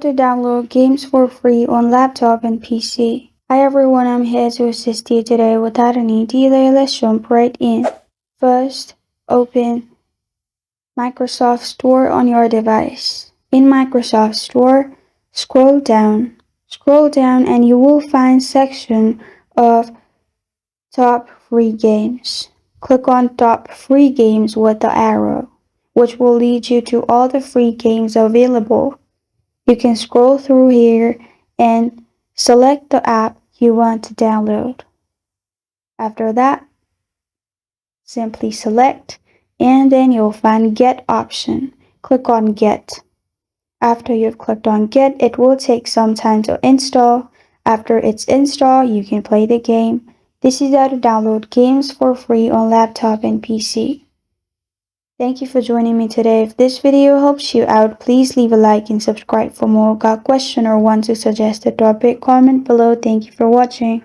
to download games for free on laptop and PC. Hi everyone, I'm here to assist you today. Without any delay, let's jump right in. First, open Microsoft Store on your device. In Microsoft Store, scroll down. And you will find section of top free games. Click on top free games with the arrow, which will lead you to all the free games available. You can scroll through here and select the app you want to download. After that, simply select and then you'll find Get option. Click on Get. After you've clicked on Get, it will take some time to install. After it's installed, you can play the game. This is how to download games for free on laptop and PC. Thank you for joining me today. If this video helps you out, please leave a like and subscribe for more. Got a question or want to suggest a topic? Comment below. Thank you for watching.